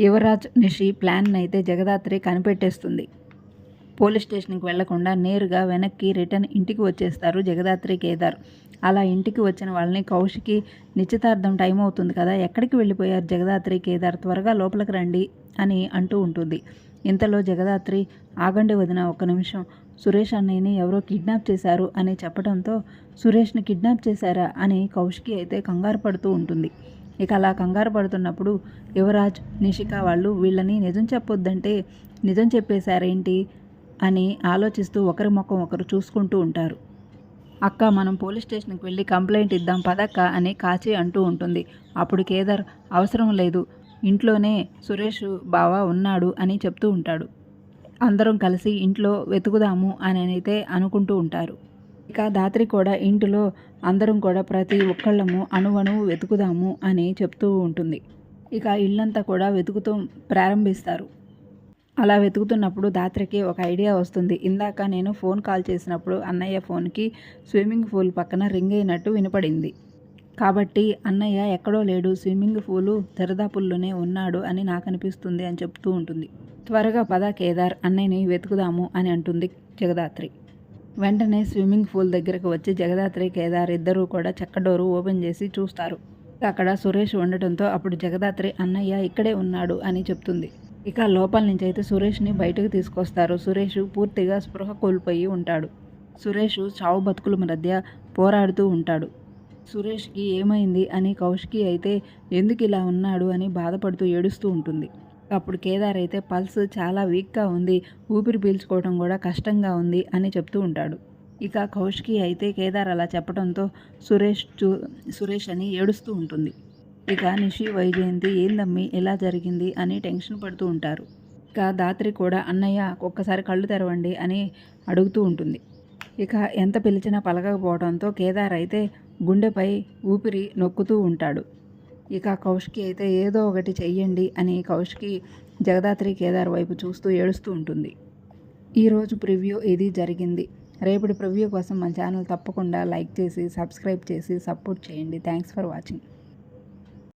Yuvraj Nishi plan అయితే Jagadhatri కనిపెట్టేస్తుంది. Police స్టేషన్కి వెళ్లకుండా నేరుగా వెనక్కి రిటర్న్ ఇంటికి వచ్చేస్తారు జగదాత్రి, కేదార్. అలా ఇంటికి వచ్చిన వాళ్ళని కౌశికి నిశ్చితార్థం టైం అవుతుంది కదా, ఎక్కడికి వెళ్ళిపోయారు జగదాత్రి, కేదార్, త్వరగా లోపలికి రండి అని అంటూ ఉంటుంది. ఇంతలో జగదాత్రి, ఆగండి వదిన, ఒక్క నిమిషం, సురేష్ అన్నయ్యని ఎవరో కిడ్నాప్ చేశారు అని చెప్పడంతో, సురేష్ని కిడ్నాప్ చేశారా అని కౌశికి అయితే కంగారు పడుతూ ఉంటుంది. ఇక అలా కంగారు పడుతున్నప్పుడు యువరాజ్, నిషిక వాళ్ళు వీళ్ళని నిజం చెప్పొద్దంటే నిజం చెప్పేశారేంటి అని ఆలోచిస్తూ ఒకరి ముఖం ఒకరు చూసుకుంటూ ఉంటారు. అక్క, మనం పోలీస్ స్టేషన్కి వెళ్ళి కంప్లైంట్ ఇద్దాం పదక్క అని కాచి అంటూ ఉంటుంది. అప్పుడు కేదార్, అవసరం లేదు, ఇంట్లోనే సురేష్ బావ ఉన్నాడు అని చెప్తూ ఉంటాడు. అందరం కలిసి ఇంట్లో వెతుకుదాము అని అయితే అనుకుంటూ ఉంటారు. ఇక ధాత్రి కూడా ఇంటిలో అందరం కూడా ప్రతి ఒక్కళ్ళము అణువణువు వెతుకుదాము అని చెప్తూ ఉంటుంది. ఇక ఇల్లంతా కూడా వెతుకుతూ ప్రారంభిస్తారు. అలా వెతుకుతున్నప్పుడు ధాత్రికి ఒక ఐడియా వస్తుంది. ఇందాక నేను ఫోన్ కాల్ చేసినప్పుడు అన్నయ్య ఫోన్కి స్విమ్మింగ్ పూల్ పక్కన రింగ్ అయినట్టు వినపడింది. కాబట్టి అన్నయ్య ఎక్కడో లేడు, స్విమ్మింగ్ పూలు దరిదాపుల్లోనే ఉన్నాడు అని నాకు అనిపిస్తుంది అని చెప్తూ ఉంటుంది. త్వరగా పద కేదార్, అన్నయ్యని వెతుకుదాము అని అంటుంది జగదాత్రి. వెంటనే స్విమ్మింగ్ పూల్ దగ్గరకు వచ్చి జగదాత్రి, కేదార్ ఇద్దరూ కూడా చెక్క డోరు ఓపెన్ చేసి చూస్తారు. అక్కడ సురేష్ ఉండటంతో అప్పుడు జగదాత్రి, అన్నయ్య ఇక్కడే ఉన్నాడు అని చెప్తుంది. ఇక లోపల నుంచి అయితే సురేష్ని బయటకు తీసుకొస్తారు. సురేష్ పూర్తిగా స్పృహ కోల్పోయి ఉంటాడు. సురేష్ చావు బతుకుల మధ్య పోరాడుతూ ఉంటాడు. సురేష్కి ఏమైంది అని కౌశికి అయితే ఎందుకు ఇలా ఉన్నాడు అని బాధపడుతూ ఏడుస్తూ ఉంటుంది. అప్పుడు కేదార్ అయితే పల్స్ చాలా వీక్గా ఉంది, ఊపిరి పీల్చుకోవడం కూడా కష్టంగా ఉంది అని చెప్తూ ఉంటాడు. ఇక కౌశికి అయితే కేదార్ అలా చెప్పడంతో సురేష్ అని ఏడుస్తూ ఉంటుంది. ఇక నిషి, వైజయంతి ఏందమ్మి ఎలా జరిగింది అని టెన్షన్ పడుతూ ఉంటారు. ఇక ధాత్రి కూడా అన్నయ్య ఒక్కసారి కళ్ళు తెరవండి అని అడుగుతూ ఉంటుంది. ఇక ఎంత పిలిచినా పలకకపోవడంతో కేదార్ అయితే గుండెపై ఊపిరి నొక్కుతూ ఉంటాడు. ఇక కౌశికి అయితే ఏదో ఒకటి చెయ్యండి అని కౌశికి జగదాత్రి, కేదార్ వైపు చూస్తూ ఏడుస్తూ ఉంటుంది. ఈరోజు ప్రివ్యూ ఇది జరిగింది. రేపటి ప్రివ్యూ కోసం మన ఛానల్ తప్పకుండా లైక్ చేసి సబ్స్క్రైబ్ చేసి సపోర్ట్ చేయండి. Thanks for watching.